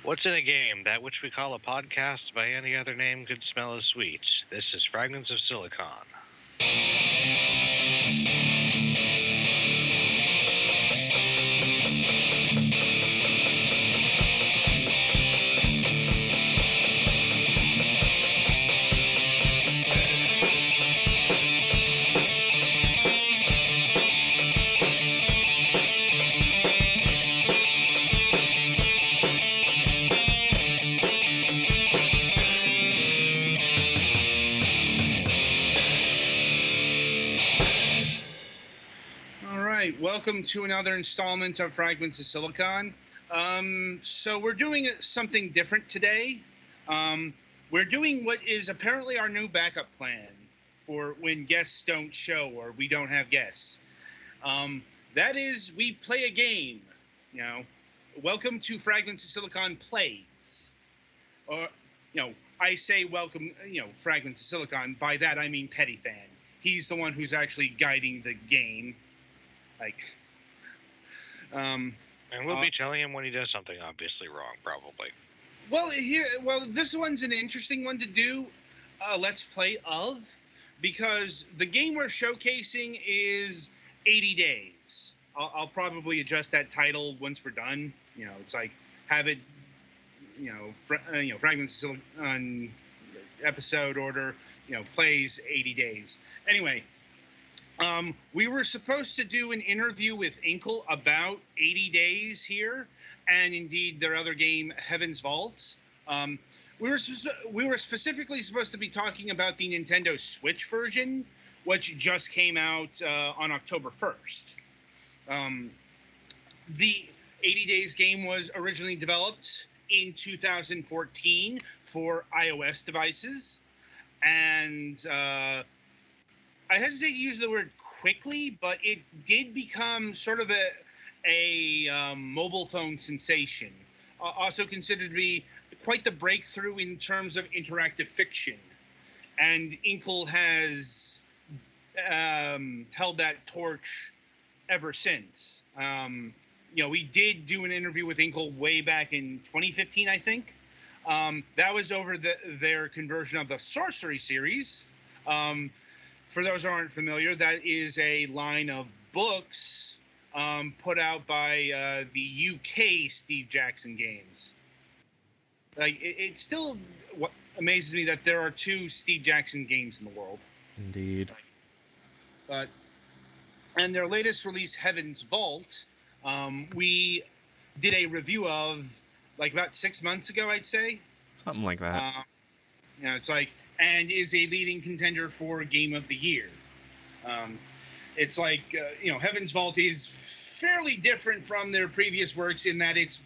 What's in a game? That which we call a podcast by any other name could smell as sweet. This is Fragments of Silicon. Welcome to another installment of Fragments of Silicon. So we're doing something different today. We're doing what is apparently our new backup plan for when guests don't show or we don't have guests. That is, we play a game. Welcome to Fragments of Silicon Plays. Or, I say welcome, Fragments of Silicon. By that I mean Petty Fan. He's the one who's actually guiding the game. And we'll be telling him when he does something obviously wrong, probably. Well, this one's an interesting one to do Let's Play of, because the game we're showcasing is 80 Days. I'll probably adjust that title once we're done. It's like, have it, Fragments of Silicon episode order, plays 80 Days. Anyway. We were supposed to do an interview with Inkle about 80 Days here, and indeed their other game, Heaven's Vault. We were specifically supposed to be talking about the Nintendo Switch version, which just came out on October 1st. The 80 Days game was originally developed in 2014 for iOS devices, and I hesitate to use the word quickly, but it did become sort of a mobile phone sensation. Also considered to be quite the breakthrough in terms of interactive fiction. And Inkle has held that torch ever since. We did do an interview with Inkle way back in 2015, I think. That was over their conversion of the Sorcery series. For those who aren't familiar, that is a line of books put out by the UK Steve Jackson Games. It still amazes me that there are two Steve Jackson games in the world. Indeed. And their latest release, Heaven's Vault, we did a review of about 6 months ago, I'd say. Something like that. And is a leading contender for Game of the Year. Heaven's Vault is fairly different from their previous works in that it's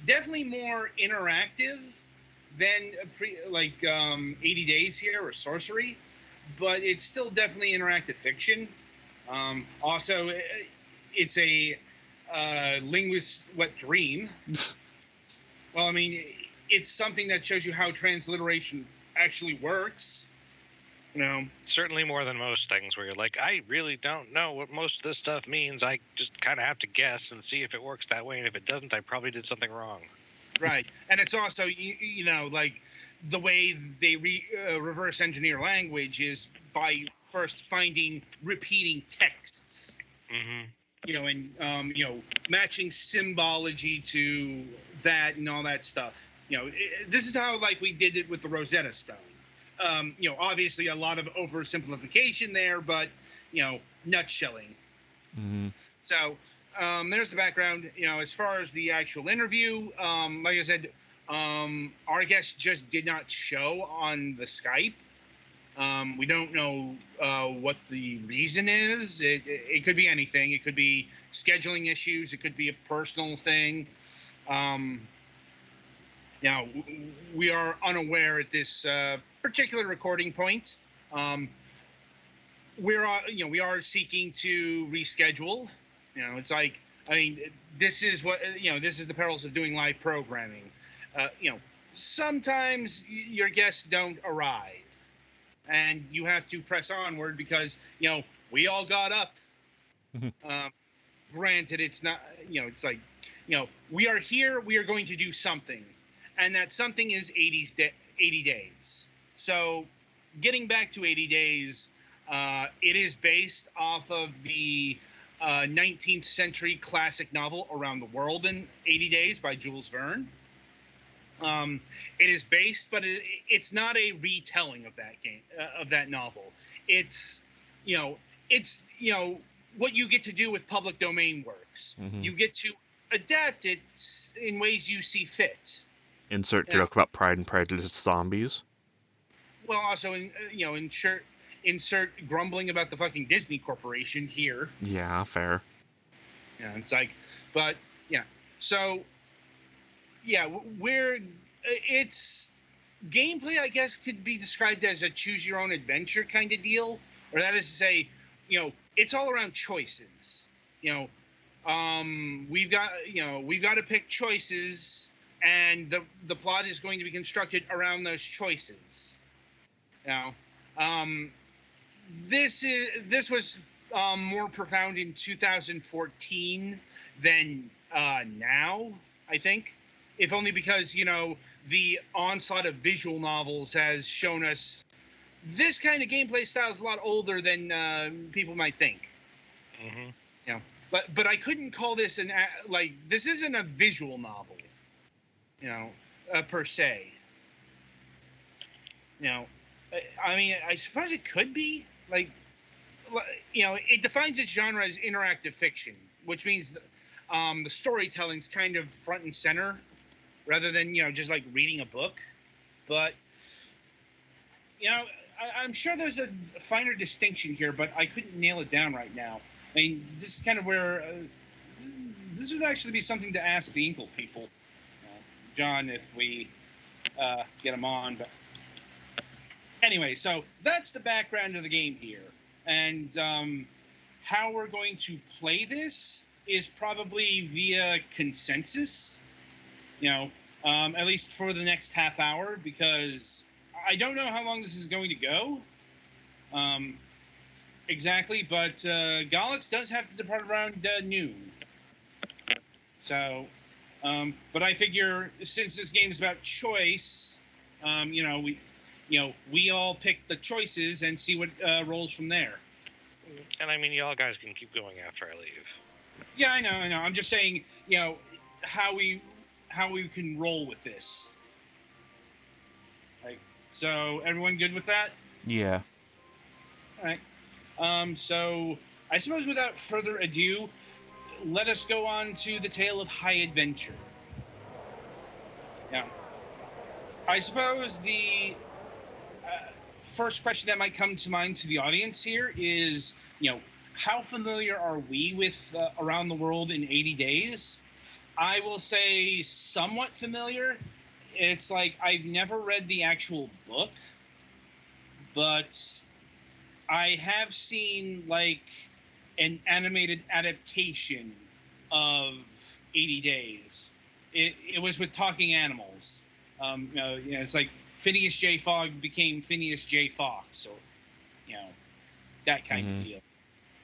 definitely more interactive than 80 Days here or Sorcery, but it's still definitely interactive fiction. Also, it's a linguist's wet dream. Well, I mean, it's something that shows you how transliteration actually works. Certainly more than most things where you're like, I really don't know what most of this stuff means. I just kind of have to guess and see if it works that way, and if it doesn't, I probably did something wrong. Right. And it's also, the way they reverse engineer language is by first finding repeating texts. Mm-hmm. Matching symbology to that and all that stuff. This is how we did it with the Rosetta Stone. Obviously a lot of oversimplification there, but nutshelling. Mm-hmm. So there's the background. As far as the actual interview, like I said, our guest just did not show on the Skype. We don't know what the reason is. It could be anything. It could be scheduling issues. It could be a personal thing. We are unaware at this particular recording point. We are seeking to reschedule. This is the perils of doing live programming. Sometimes your guests don't arrive, and you have to press onward because we all got up. Granted, it's not. We are here. We are going to do something. and that something is 80 days. So, getting back to 80 days, it is based off of the 19th century classic novel Around the World in 80 Days by Jules Verne. It is based, but it's not a retelling of that game of that novel. It's you know it's what you get to do with public domain works. Mhm. You get to adapt it in ways you see fit. Insert Yeah. joke about Pride and Prejudice zombies. Well, also insert grumbling about the fucking Disney Corporation here. Yeah, fair. Yeah, it's like, but yeah. So yeah, we're it's gameplay, I guess, could be described as a choose your own adventure kind of deal, or that is to say, it's all around choices. We've got to pick choices, and the plot is going to be constructed around those choices. This was more profound in 2014 than now, I think, if only because the onslaught of visual novels has shown us this kind of gameplay style is a lot older than people might think. Mm-hmm. But I couldn't call this this isn't a visual novel, per se. I mean, I suppose it could be it defines its genre as interactive fiction, which means the storytelling's kind of front and center, rather than just like reading a book. But I'm sure there's a finer distinction here, but I couldn't nail it down right now. I mean, this is kind of where this would actually be something to ask the Inkle people, John, if we get them on. But anyway, so that's the background of the game here, and how we're going to play this is probably via consensus. At least for the next half hour, because I don't know how long this is going to go. Exactly, but Galax does have to depart around noon. So, but I figure since this game is about choice, we all pick the choices and see what rolls from there. And I mean, y'all guys can keep going after I leave. Yeah, I know. I'm just saying, how we can roll with this. So everyone good with that? Yeah. All right. So I suppose without further ado, let us go on to the tale of High Adventure. Now, I suppose the first question that might come to mind to the audience here is, how familiar are we with Around the World in 80 Days? I will say somewhat familiar. It's like I've never read the actual book, but I have seen like an animated adaptation of 80 Days. It was with talking animals. It's like Phineas J. Fogg became Phineas J. Fox, or that kind of deal.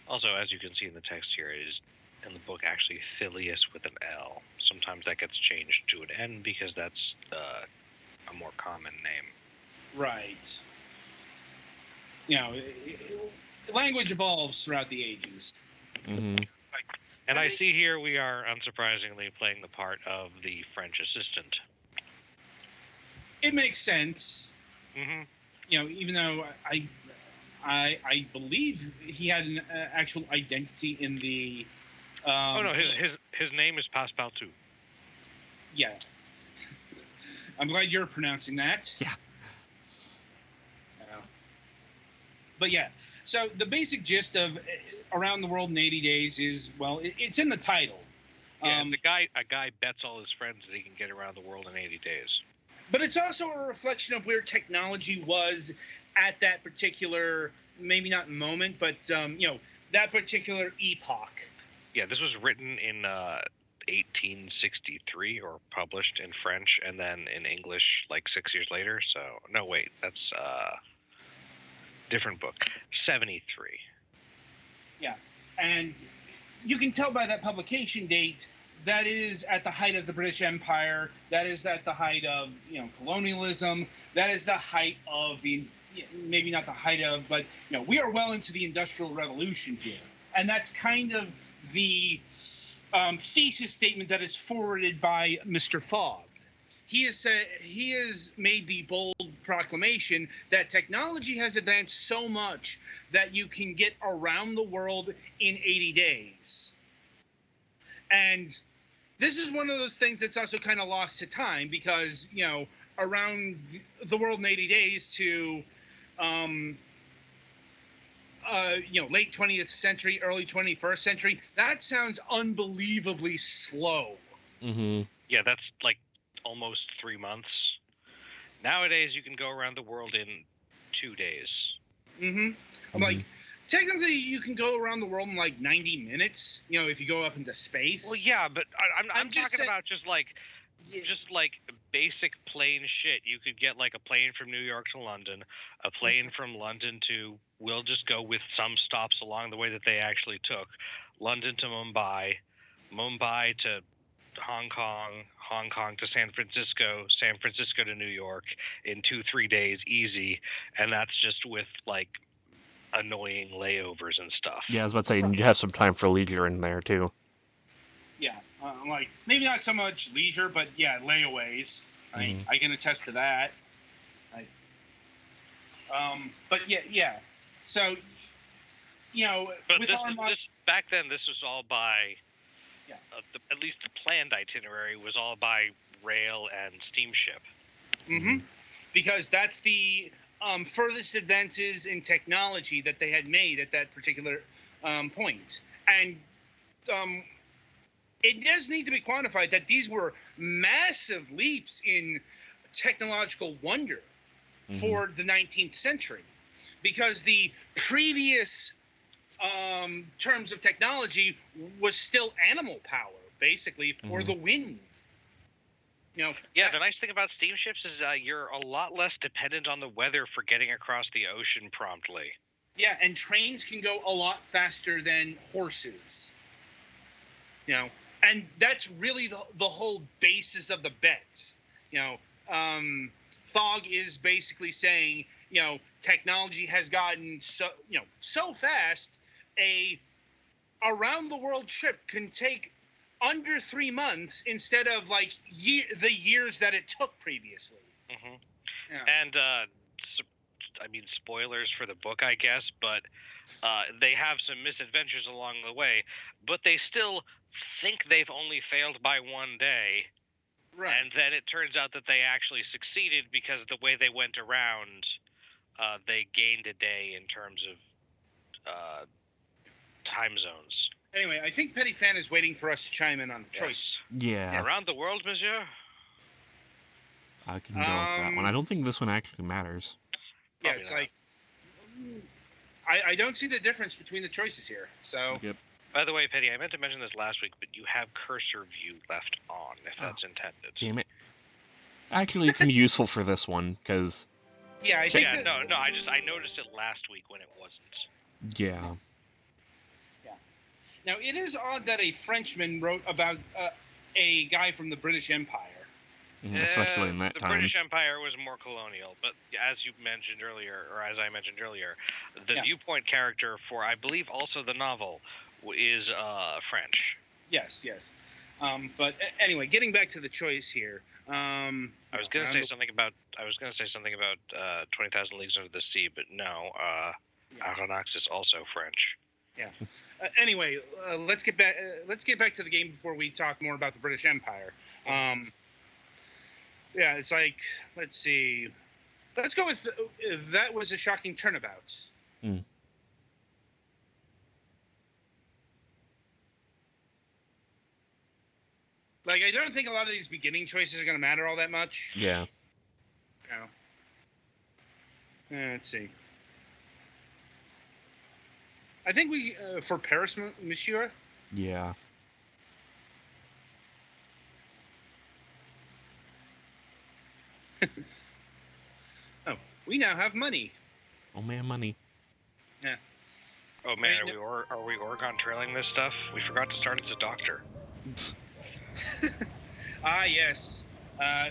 Also, as you can see in the text here, it is in the book actually Phileas with an L. Sometimes that gets changed to an N because that's a more common name. Right. Language evolves throughout the ages. Mm-hmm. And I see here we are unsurprisingly playing the part of the French assistant. It makes sense. Mm-hmm. Even though I believe he had an actual identity in the. Oh no, his name is Passepartout. Yeah. I'm glad you're pronouncing that. Yeah. But yeah, so the basic gist of Around the World in 80 Days is, well, it's in the title. Yeah, a guy bets all his friends that he can get around the world in 80 days. But it's also a reflection of where technology was at that particular, maybe not moment, but that particular epoch. Yeah, this was written in 1863 or published in French and then in English like 6 years later. So no, wait, that's different book. 73. Yeah, and you can tell by that publication date that is at the height of the British Empire. That is at the height of colonialism. That is the height of the maybe not the height of, but we are well into the Industrial Revolution here, and that's kind of the thesis statement that is forwarded by Mr. Fogg. He has made the bold proclamation that technology has advanced so much that you can get around the world in 80 days. And this is one of those things that's also kind of lost to time because, around the world in 80 days to, late 20th century, early 21st century, that sounds unbelievably slow. Mm-hmm. Yeah, that's like almost 3 months. Nowadays, you can go around the world in 2 days. Mm-hmm. I'm like, technically, you can go around the world in like 90 minutes. If you go up into space. Well, yeah, but I'm just talking about just like basic plane shit. You could get like a plane from New York to London, a plane from London to. We'll just go with some stops along the way that they actually took. London to Mumbai, Mumbai to Hong Kong, Hong Kong to San Francisco, San Francisco to New York in 2-3 days easy, and that's just with like annoying layovers and stuff. Yeah, I was about to say, you have some time for leisure in there, too. Yeah, like maybe not so much leisure, but yeah, layaways. I can attest to that. But yeah. So, but with back then, this was all by, at least the planned itinerary was all by rail and steamship. Mm-hmm. Because that's the furthest advances in technology that they had made at that particular point. And it does need to be quantified that these were massive leaps in technological wonder for the 19th century, because the previous terms of technology was still animal power, basically, or the wind. The nice thing about steamships is you're a lot less dependent on the weather for getting across the ocean promptly. Yeah, and trains can go a lot faster than horses. And that's really the whole basis of the bet. Fogg is basically saying, technology has gotten so fast, a around the world trip can take under 3 months instead of like the years that it took previously. Mm-hmm. Yeah. And spoilers for the book, I guess, but they have some misadventures along the way, but they still think they've only failed by 1 day. Right. And then it turns out that they actually succeeded because the way they went around, they gained a day in terms of time zones. Anyway, I think Petty Fan is waiting for us to chime in on the choice. Yeah. Around the world, monsieur? I can go with that one. I don't think this one actually matters. Yeah, it's like... I don't see the difference between the choices here, so... Yep. By the way, Petty, I meant to mention this last week, but you have cursor view left on, if that's intended. Damn it. Actually, it can be useful for this one, because... Yeah, I think I noticed it last week when it wasn't. Yeah. Now, it is odd that a Frenchman wrote about a guy from the British Empire. Especially in that time. The British Empire was more colonial, but as you mentioned earlier, or as I mentioned earlier, the viewpoint character for, I believe, also the novel is French. Yes. But anyway, getting back to the choice here. I was going to say something about 20,000 Leagues Under the Sea, but no. Aronnax is also French. Yeah. Anyway, let's get back. Let's get back to the game before we talk more about the British Empire. It's like, let's see. Let's go with that was a shocking turnabout. Like, I don't think a lot of these beginning choices are going to matter all that much. Yeah. Let's see. I think we, for Paris, monsieur? Yeah. Oh, we now have money. Oh, man, money. Yeah. Oh, man, are we Oregon trailing this stuff? We forgot to start as a doctor. Ah, yes. Uh,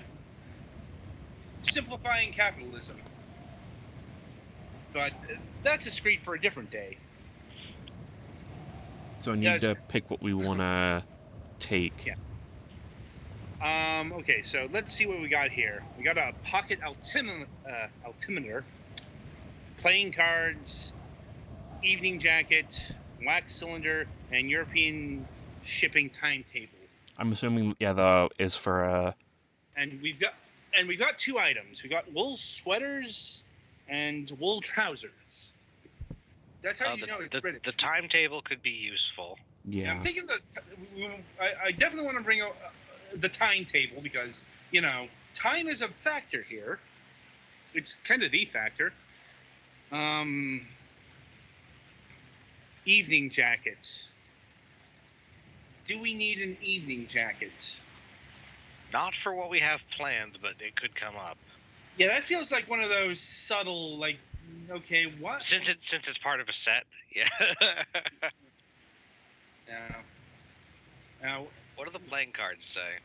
simplifying capitalism. But that's a screed for a different day. So I need Yes. to pick what we want to take. Yeah. Okay, so let's see what we got here. We got a pocket altimeter, playing cards, evening jacket, wax cylinder, and European shipping timetable. I'm assuming, yeah, the is for And we've got two items. We got wool sweaters and wool trousers. That's how you know it's British. The timetable could be useful. Yeah, I'm yeah. thinking I definitely want to bring out the timetable because time is a factor here. It's kind of the factor. Evening jacket. Do we need an evening jacket? Not for what we have planned, but it could come up. Yeah, that feels like one of those subtle, like, okay, what? Since it's part of a set, yeah. Now, what do the playing cards say?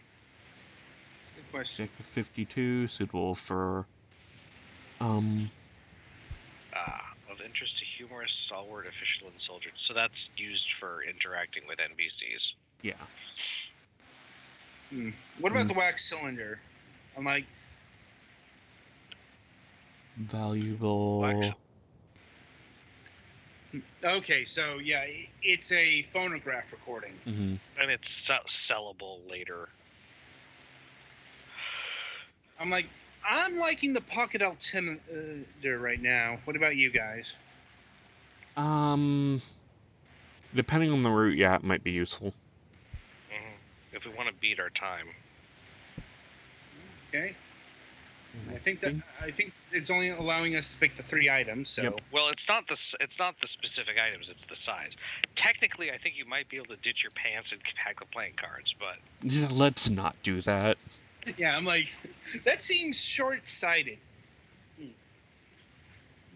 good question. Deck of 52, suitable for Of interest to humorous, stalwart, official, and soldier. So that's used for interacting with NPCs. yeah. What about the wax cylinder? I'm like, valuable. Wax. Okay, so yeah, it's a phonograph recording. Mm-hmm. And it's sellable later. I'm liking the pocket altimeter right now. What about you guys? Depending on the route, yeah, it might be useful. Mm-hmm. If we want to beat our time. Okay. I think it's only allowing us to pick the 3 items. So. Yep. Well, it's not the specific items; it's the size. Technically, I think you might be able to ditch your pants and pack the playing cards, but Let's not do that. Yeah, I'm like, that seems short-sighted.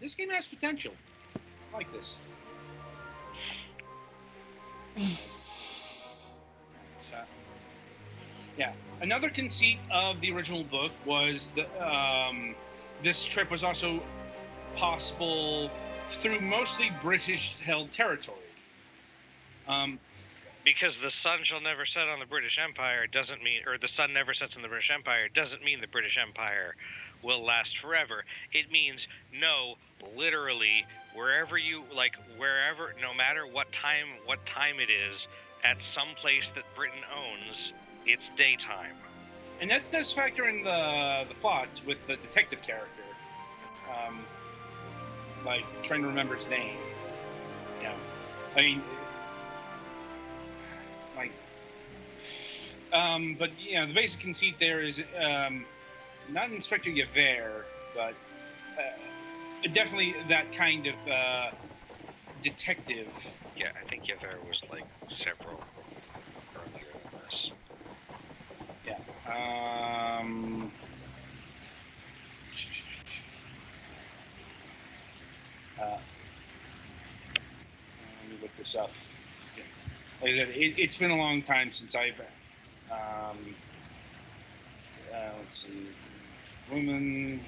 This game has potential. I like this. Yeah. Another conceit of the original book was that this trip was also possible through mostly British-held territory. Because the sun shall never set on the British Empire doesn't mean, or the sun never sets on the British Empire doesn't mean the British Empire will last forever. It means no, literally, wherever, no matter what time it is, at some place that Britain owns, it's daytime. And that does factor in the plot with the detective character. Like, trying to remember his name. Yeah. I mean, like, but, the basic conceit there is not Inspector Yver, but definitely that kind of detective. Yeah, I think Yver was, like, several earlier than this. Yeah. Let me look this up. Yeah. Like I said, it's been a long time since I've. Let's see. Women.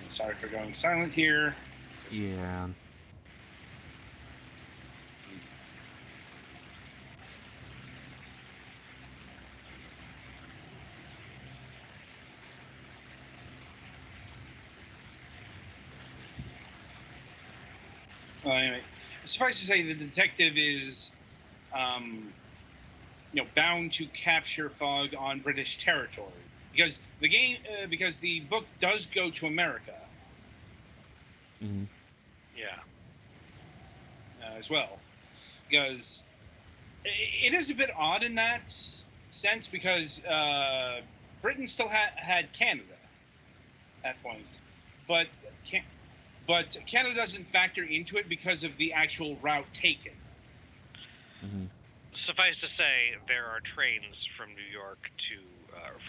Sorry for going silent here. Yeah. Well, anyway, suffice to say, the detective is, bound to capture Fogg on British territory because because the book does go to America. Mm-hmm. Yeah. As well, because it is a bit odd in that sense because Britain still had Canada at that point, but Canada doesn't factor into it because of the actual route taken. Mm-hmm. Suffice to say, there are trains from New York to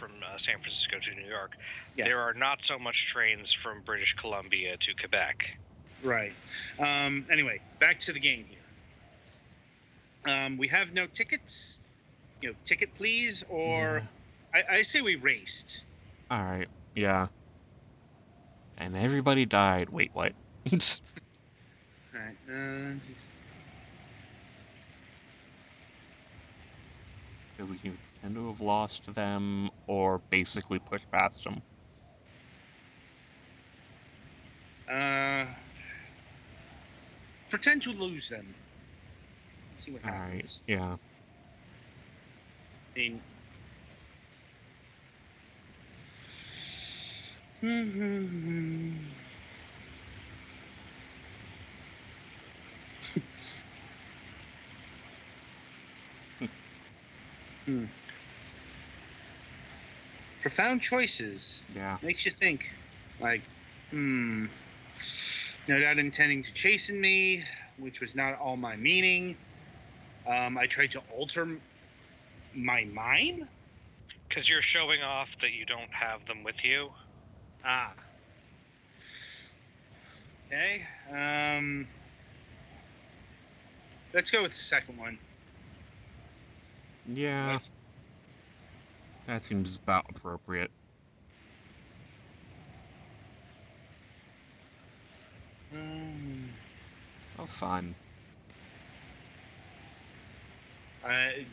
from San Francisco to New York. Yeah. There are not so much trains from British Columbia to Quebec. Right. Anyway, back to the game here. We have no tickets. Ticket please, or I say we raced. All right. Yeah. And everybody died. Wait, what? All right. We can pretend to have lost them, or basically push past them. Pretend to lose them. See what All right. happens. Yeah. I mean, profound choices. Yeah. Makes you think. Like, no doubt intending to chasten me, which was not all my meaning. I tried to alter my mime. Because you're showing off that you don't have them with you. Ah. Okay. Let's go with the second one. Yeah. That seems about appropriate. Oh, fun.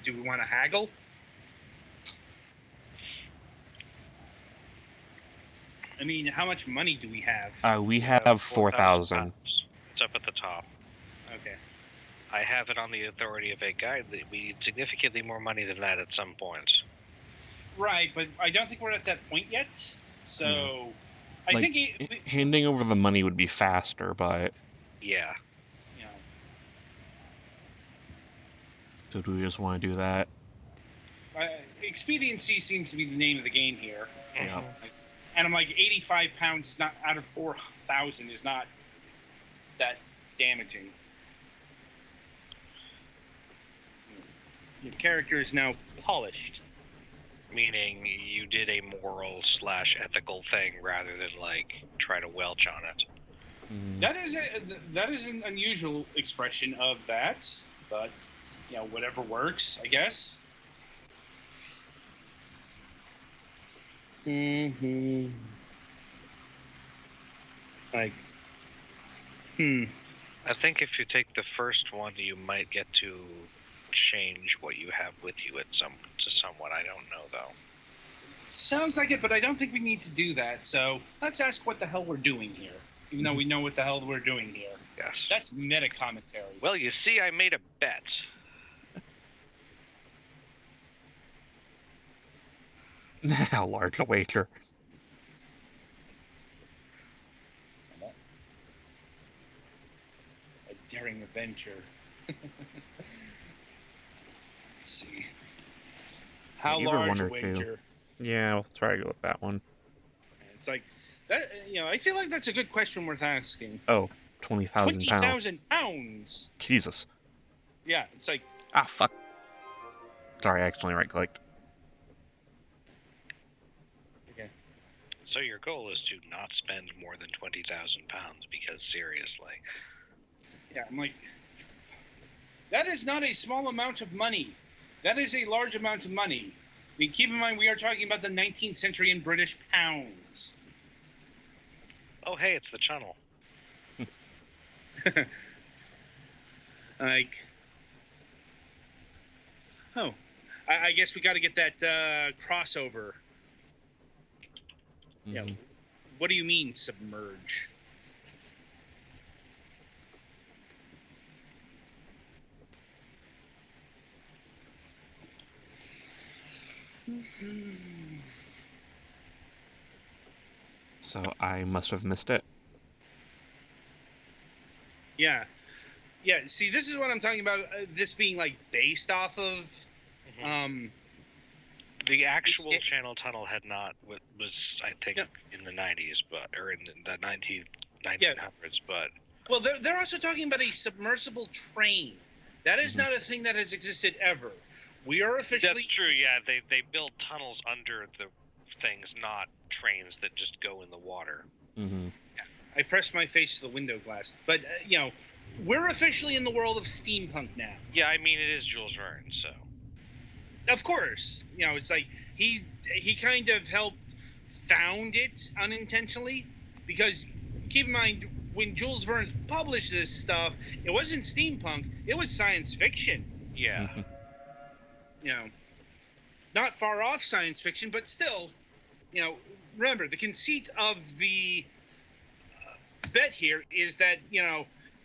Do we want to haggle? I mean, how much money do we have? We have 4,000. It's up at the top. Okay. I have it on the authority of a guide that we need significantly more money than that at some point. Right, but I don't think we're at that point yet. So, I Like, think handing over the money would be faster, but Yeah. so do we just want to do that? Expediency seems to be the name of the game here. Yeah. And I'm like, 85 pounds is not out of 4,000 is not that damaging. Your character is now polished. Meaning you did a moral/ethical thing rather than like try to welch on it. That is an unusual expression of that, but whatever works, I guess. Like, I think if you take the first one, you might get to change what you have with you somewhat. I don't know though. Sounds like it, but I don't think we need to do that. So let's ask what the hell we're doing here, even though we know what the hell we're doing here. Yes. That's meta commentary. Well, you see, I made a bet. How large a wager? A daring adventure. Let's see. How large a wager? Yeah, we'll try to go with that one. It's like that. I feel like that's a good question worth asking. Oh, 20,000 pounds. 20,000 pounds. Jesus. Yeah, it's like. Ah, fuck. Sorry, I accidentally right-clicked. Okay. So your goal is to not spend more than 20,000 pounds, because seriously. Yeah, I'm like, that is not a small amount of money. That is a large amount of money. I mean, keep in mind, we are talking about the 19th century in British pounds. Oh, hey, it's the channel. Like, oh, I guess we got to get that crossover. Yeah. What do you mean submerge? So I must have missed it. Yeah. See, this is what I'm talking about. This being like based off of. The actual channel tunnel had not was I think in the 90s, or in the 1900s, but. Well, they're also talking about a submersible train. That is not a thing that has existed ever. We are officially. That's true. Yeah, they build tunnels under the things, not trains that just go in the water. Mm-hmm. I pressed my face to the window glass. But, we're officially in the world of steampunk now. Yeah, I mean, it is Jules Verne, so. Of course. It's like he kind of helped found it unintentionally. Because, keep in mind, when Jules Verne published this stuff, it wasn't steampunk, it was science fiction. Yeah. Not far off science fiction, but still, remember, the conceit of the bet here is that,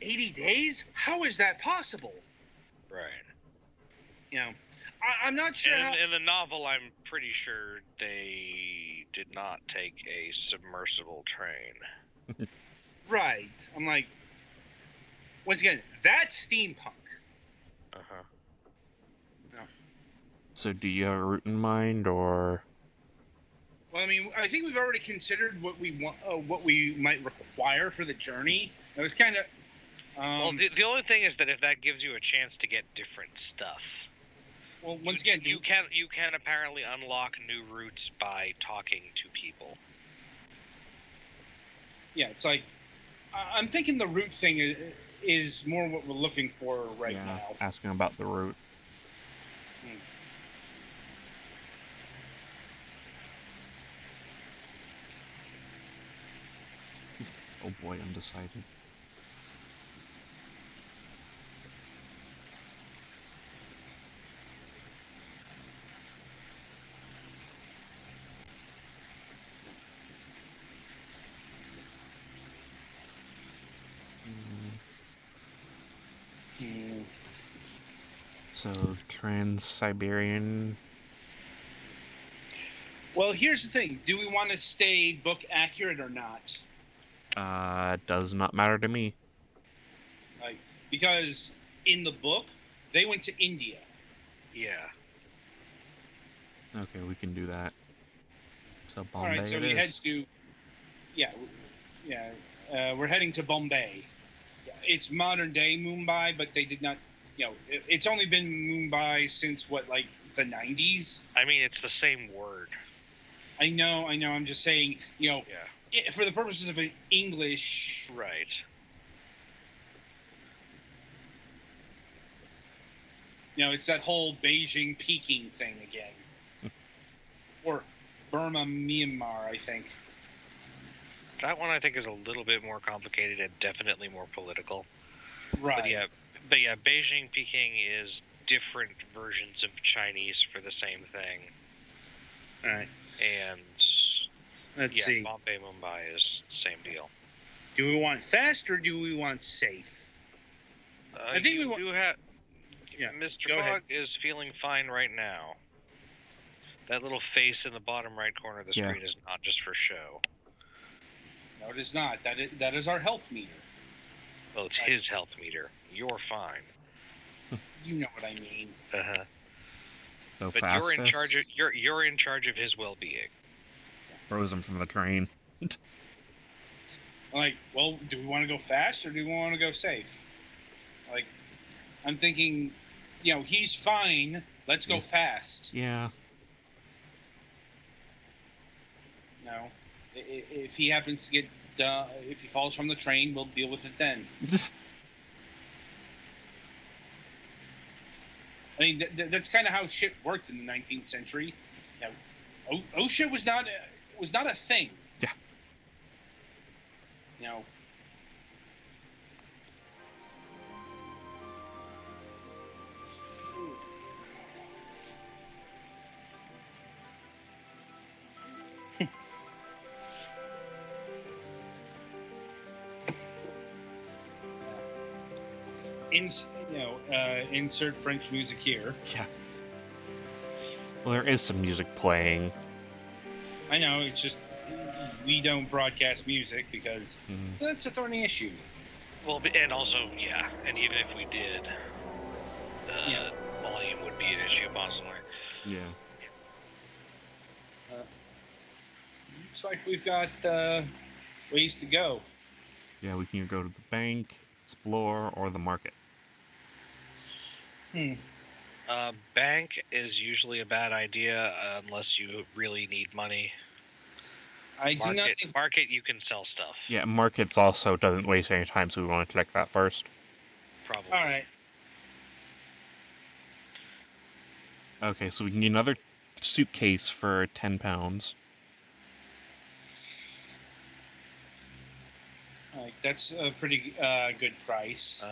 80 days? How is that possible? Right. I'm not sure. In the novel, I'm pretty sure they did not take a submersible train. Right. I'm like, once again, that's steampunk. Uh-huh. No. So do you have a route in mind, or? Well, I mean, I think we've already considered what we want, what we might require for the journey. It was kind of. Well, the only thing is that if that gives you a chance to get different stuff. Well, once again, you can apparently unlock new routes by talking to people. Yeah, it's like I'm thinking the route thing is more what we're looking for right now. Asking about the route. Oh boy, undecided. So, Trans-Siberian. Well, here's the thing. Do we want to stay book accurate or not? Does not matter to me. Because in the book, they went to India. Yeah. Okay, we can do that. So Bombay. All right, so we head to. Yeah. We're heading to Bombay. It's modern day Mumbai, but they did not. It's only been Mumbai since the 90s. I mean, it's the same word. I know. I'm just saying, for the purposes of an English. Right. It's that whole Beijing Peking thing again. Or Burma, Myanmar, I think. That one I think is a little bit more complicated and definitely more political. Right. But yeah, Beijing, Peking is different versions of Chinese for the same thing. All right. And let's see. Bombay, Mumbai is the same deal. Do we want fast or do we want safe? I think we do have. Yeah. Mr. Bog is feeling fine right now. That little face in the bottom right corner of the screen is not just for show. No, it is not. That is our health meter. Well, it's his health meter. You're fine. You know what I mean. Uh-huh. Go but fastest. You're in charge of his well-being. Froze him from the train. Well, do we want to go fast or do we want to go safe? I'm thinking, he's fine. Let's go fast. Yeah. No. If he happens to get, if he falls from the train, we'll deal with it then. I mean, that's kind of how shit worked in the 19th century. OSHA was not a thing. Yeah. Insert French music here. Yeah. Well, there is some music playing. I know, it's just we don't broadcast music because that's a thorny issue. Well, and also, and even if we did, volume would be an issue possibly. Yeah. Looks like we've got ways to go. Yeah, we can either go to the bank, explore, or the market. Bank is usually a bad idea unless you really need money. I do not think. Market, you can sell stuff. Yeah, markets also doesn't waste any time, so we want to check that first. Probably. All right. Okay, so we can get another suitcase for 10 pounds. All right, that's a pretty good price.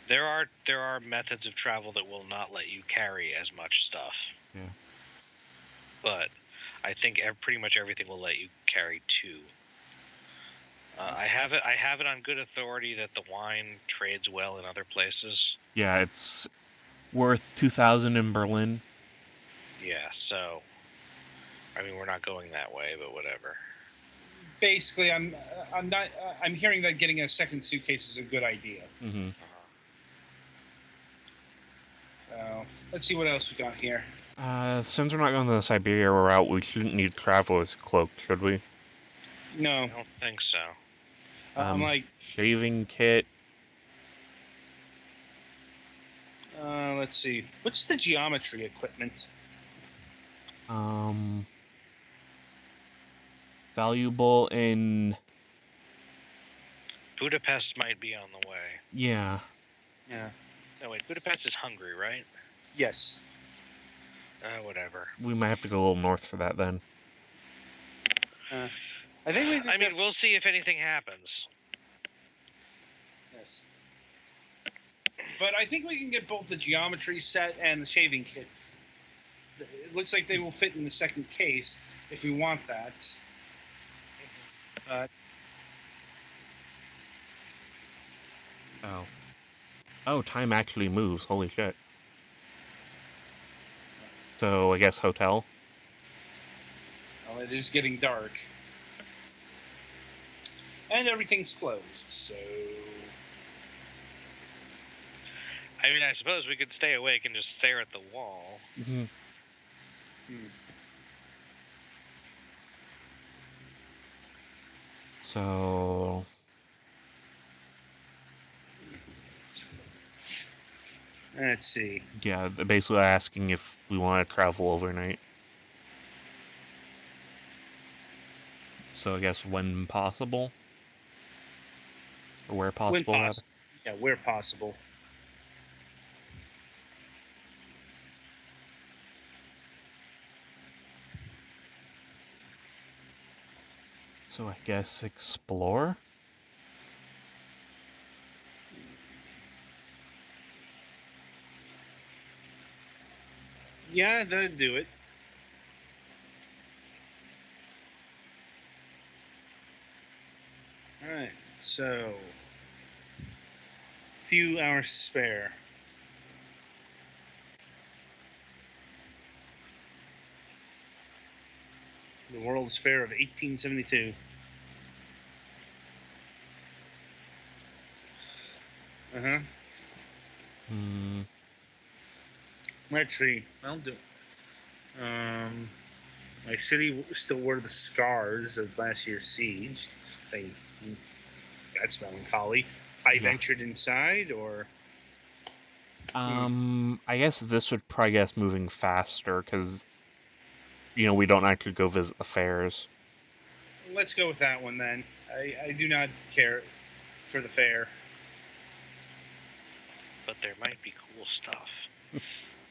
There are methods of travel that will not let you carry as much stuff. Yeah. But I think pretty much everything will let you carry 2. I have it on good authority that the wine trades well in other places. Yeah, it's worth 2,000 in Berlin. Yeah, so I mean we're not going that way, but whatever. Basically, I'm hearing that getting a second suitcase is a good idea. Mm-hmm. So let's see what else we got here. Since we're not going the Siberia route, we shouldn't need traveler's cloak, should we? No, I don't think so. I'm like shaving kit. let's see. What's the geometry equipment? Valuable in Budapest might be on the way. Yeah. Yeah. No wait, Budapest is Hungary, right? Yes. Whatever. We might have to go a little north for that then. I think we. I mean, we'll see if anything happens. Yes. But I think we can get both the geometry set and the shaving kit. It looks like they will fit in the second case if we want that. Oh, time actually moves. Holy shit. So I guess hotel. Well, it is getting dark. And everything's closed, so. I mean, I suppose we could stay awake and just stare at the wall. Mm-hmm. So. Let's see. Yeah, they're basically asking if we want to travel overnight. So I guess when possible? Or where possible, rather? Yeah, where possible. So I guess explore? Yeah, that'd do it. Alright, so. Few hours to spare. The World's Fair of 1872. Uh-huh. Let's see. I'll do. My city still wore the scars of last year's siege. That's melancholy. I ventured inside, or. I guess this would probably get us moving faster, because, we don't actually go visit the fairs. Let's go with that one then. I do not care for the fair. But there might be cool stuff.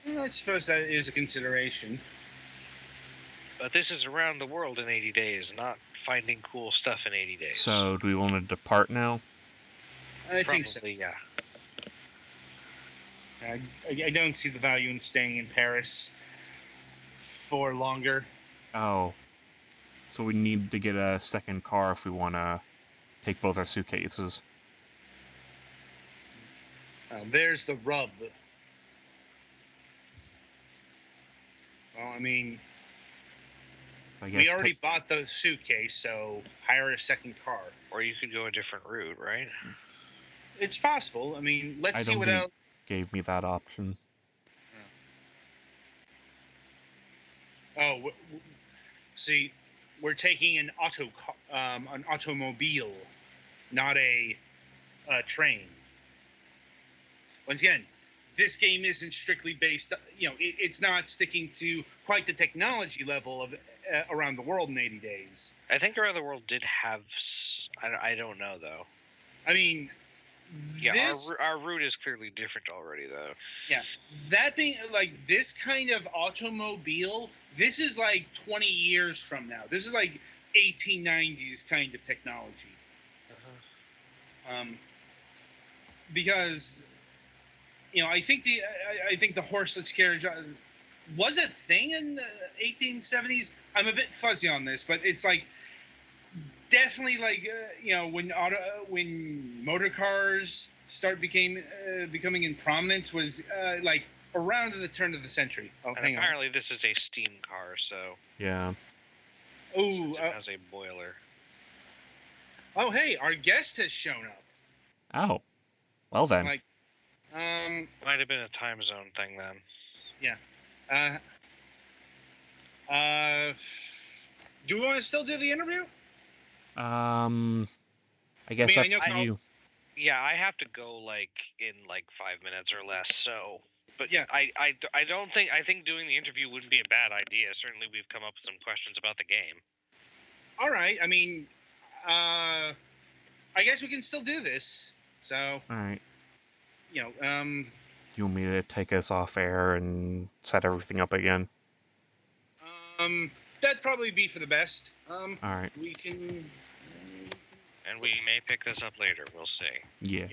I suppose that is a consideration. But this is around the world in 80 days, not finding cool stuff in 80 days. So, do we want to depart now? I think so. Yeah. I don't see the value in staying in Paris for longer. Oh. So we need to get a second car if we want to take both our suitcases. There's the rub. Well, I mean, we already bought the suitcase, so hire a second car. Or you could go a different route, right? It's possible. I mean, let's see what else. Gave me that option. Oh, see, we're taking an automobile, not a train. Once again, this game isn't strictly based, it's not sticking to quite the technology level of around the world in 80 days. I think Around the World did have. I don't know though. I mean, yeah, our route is clearly different already though. Yeah, that being like this kind of automobile, this is like 20 years from now. This is like 1890s kind of technology. Because I think the horseless carriage was a thing in the 1870s. I'm a bit fuzzy on this, but it's like definitely like when motor cars becoming in prominence was like around the turn of the century. And apparently this is a steam car, so Yeah. Oh, it has a boiler. Oh, hey, our guest has shown up. Oh, well then. Like, might have been a time zone thing then. Yeah. Do we want to still do the interview? I guess up to you. Yeah, I have to go like in like 5 minutes or less. So, but yeah, I don't think I think doing the interview wouldn't be a bad idea. Certainly, we've come up with some questions about the game. All right. I mean, I guess we can still do this. So. All right. You want me to take us off air and set everything up again? That'd probably be for the best. All right. We can. And we may pick this up later. We'll see. Yeah.